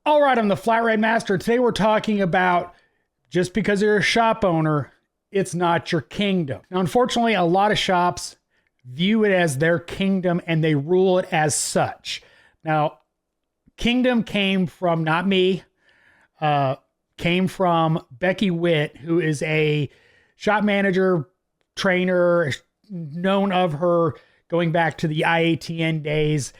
All right, I'm the Flat Rate Master. Today we're talking about just because you're a shop owner, it's not your kingdom. Now, unfortunately, a lot of shops view it as their kingdom and they rule it as such. Now, kingdom came from not me, came from Becky Witt, who is a shop manager, trainer, known of her going back to the IATN days.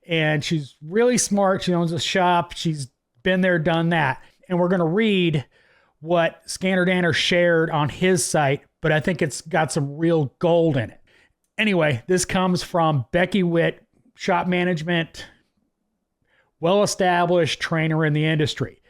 And she's really smart. She owns a shop. She's been there, done that. And we're going to read what Scanner Danner shared on his site, but I think it's got some real gold in it. Anyway, this comes from Becky Witt, shop management, well-established trainer in the industry.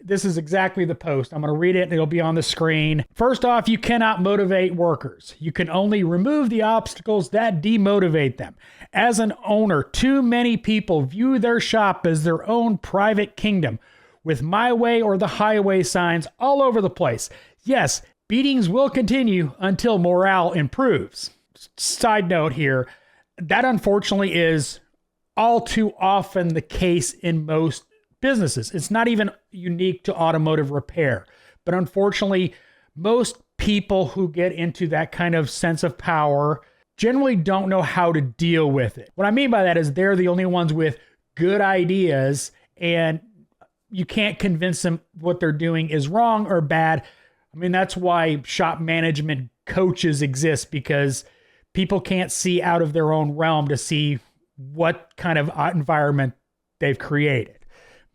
This is exactly the post. I'm going to read it and it'll be on the screen. First off, you cannot motivate workers. You can only remove the obstacles that demotivate them. As an owner, too many people view their shop as their own private kingdom with my way or the highway signs all over the place. Yes, beatings will continue until morale improves. Side note here, that unfortunately is all too often the case in most businesses. It's not even unique to automotive repair, but unfortunately, most people who get into that kind of sense of power generally don't know how to deal with it. What I mean by that is they're the only ones with good ideas and you can't convince them what they're doing is wrong or bad. I mean, that's why shop management coaches exist, because people can't see out of their own realm to see what kind of environment they've created.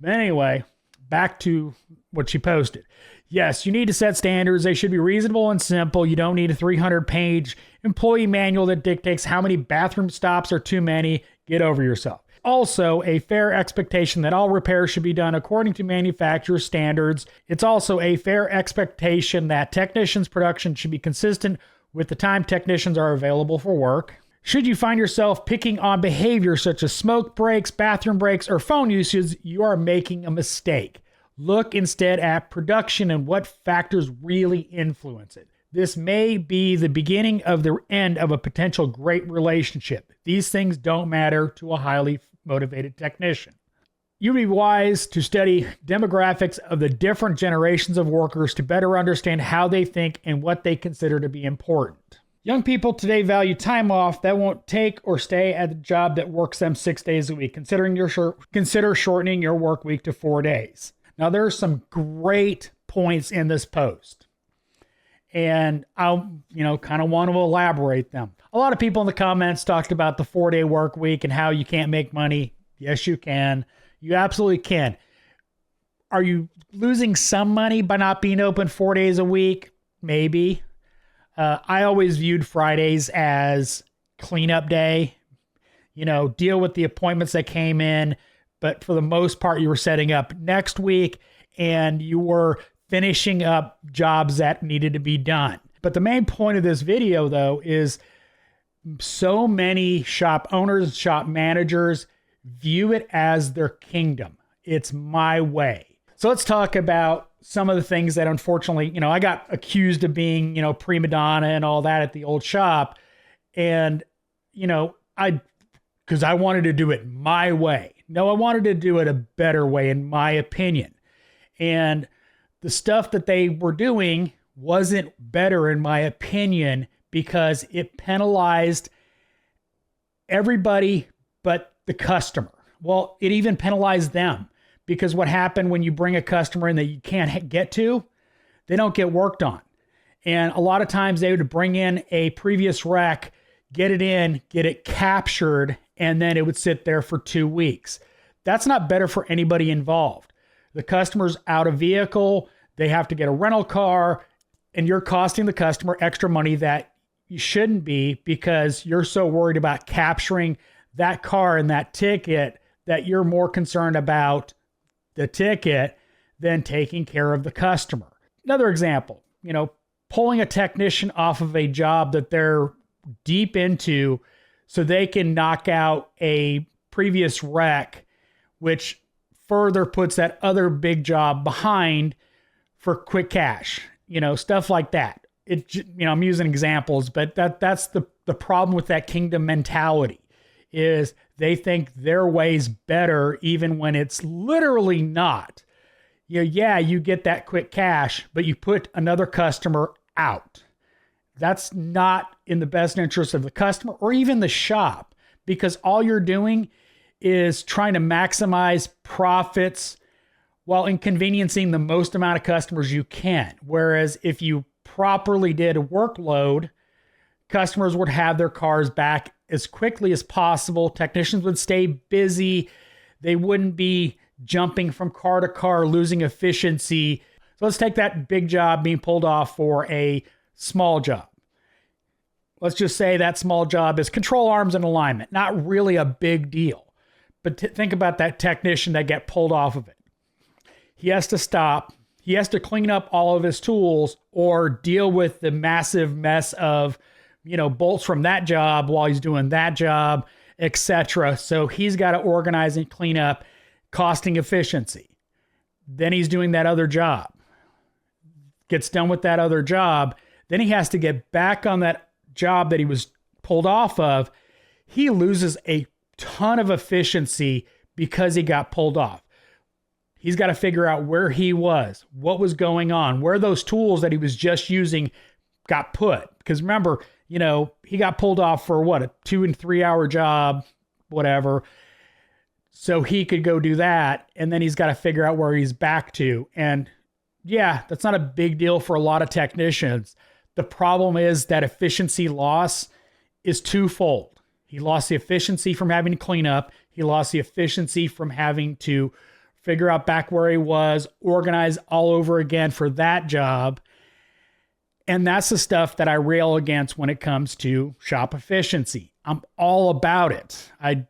But anyway, back to what she posted. Yes, you need to set standards. They should be reasonable and simple. You don't need a 300-page employee manual that dictates how many bathroom stops are too many. Get over yourself. Also, a fair expectation that all repairs should be done according to manufacturer standards. It's also a fair expectation that technicians' production should be consistent with the time technicians are available for work. Should you find yourself picking on behavior such as smoke breaks, bathroom breaks, or phone usage, you are making a mistake. Look instead at production and what factors really influence it. This may be the beginning of the end of a potential great relationship. These things don't matter to a highly motivated technician. You'd be wise to study demographics of the different generations of workers to better understand how they think and what they consider to be important. Young people today value time off that won't take or stay at the job that works them 6 days a week. Consider shortening your work week to 4 days. Now, there are some great points in this post, and I'll, kind of want to elaborate them. A lot of people in the comments talked about the 4-day work week and how you can't make money. Yes, you can. You absolutely can. Are you losing some money by not being open 4 days a week? Maybe. I always viewed Fridays as cleanup day, deal with the appointments that came in. But for the most part, you were setting up next week and you were finishing up jobs that needed to be done. But the main point of this video, though, is so many shop owners, shop managers view it as their kingdom. It's my way. So let's talk about some of the things that unfortunately, I got accused of being, prima donna and all that at the old shop. And, because I wanted to do it my way. No, I wanted to do it a better way, in my opinion. And the stuff that they were doing wasn't better, in my opinion, because it penalized everybody but the customer. Well, it even penalized them. Because what happened when you bring a customer in that you can't get to, they don't get worked on. And a lot of times they would bring in a previous wreck, get it in, get it captured, and then it would sit there for 2 weeks. That's not better for anybody involved. The customer's out of vehicle, they have to get a rental car, and you're costing the customer extra money that you shouldn't be because you're so worried about capturing that car and that ticket that you're more concerned about the ticket than taking care of the customer. Another example, pulling a technician off of a job that they're deep into so they can knock out a previous wreck, which further puts that other big job behind for quick cash, stuff like that. I'm using examples, but that's the problem with that kingdom mentality is They think their way's better even when it's literally not. Yeah, you get that quick cash, but you put another customer out. That's not in the best interest of the customer or even the shop, because all you're doing is trying to maximize profits while inconveniencing the most amount of customers you can. Whereas if you properly did a workload, customers would have their cars back as quickly as possible. Technicians would stay busy. They wouldn't be jumping from car to car, losing efficiency. So let's take that big job being pulled off for a small job. Let's just say that small job is control arms and alignment. Not really a big deal. But think about that technician that get pulled off of it. He has to stop. He has to clean up all of his tools or deal with the massive mess of, bolts from that job while he's doing that job, etc. So he's got to organize and clean up, costing efficiency. Then he's doing that other job. Gets done with that other job. Then he has to get back on that job that he was pulled off of. He loses a ton of efficiency because he got pulled off. He's got to figure out where he was, what was going on, where those tools that he was just using got put. Because remember, he got pulled off for a 2 and 3 hour job, whatever. So he could go do that. And then he's got to figure out where he's back to. And yeah, that's not a big deal for a lot of technicians. The problem is that efficiency loss is twofold. He lost the efficiency from having to clean up. He lost the efficiency from having to figure out back where he was, organize all over again for that job. And that's the stuff that I rail against when it comes to shop efficiency. I'm all about it. I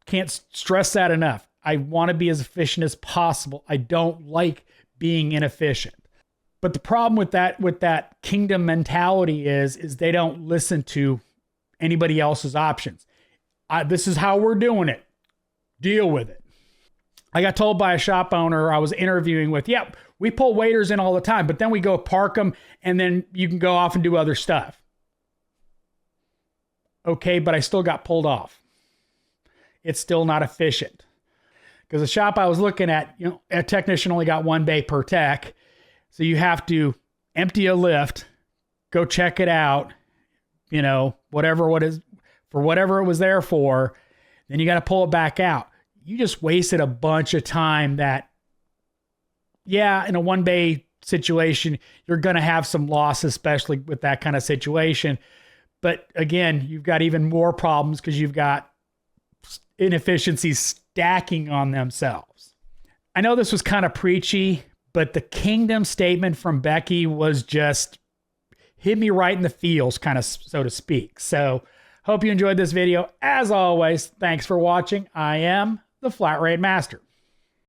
can't stress that enough. I want to be as efficient as possible. I don't like being inefficient. But the problem with that kingdom mentality is they don't listen to anybody else's options. This is how we're doing it. Deal with it. I got told by a shop owner I was interviewing with, we pull waiters in all the time, but then we go park them and then you can go off and do other stuff. Okay, but I still got pulled off. It's still not efficient. Because the shop I was looking at, a technician only got 1 bay per tech. So you have to empty a lift, go check it out, whatever it was there for. Then you got to pull it back out. You just wasted a bunch of time that, in a 1 bay situation, you're going to have some loss, especially with that kind of situation. But again, you've got even more problems because you've got inefficiencies stacking on themselves. I know this was kind of preachy, but the kingdom statement from Becky was just hit me right in the feels, kind of, so to speak. So hope you enjoyed this video. As always, thanks for watching. I am the Flat Rate Master.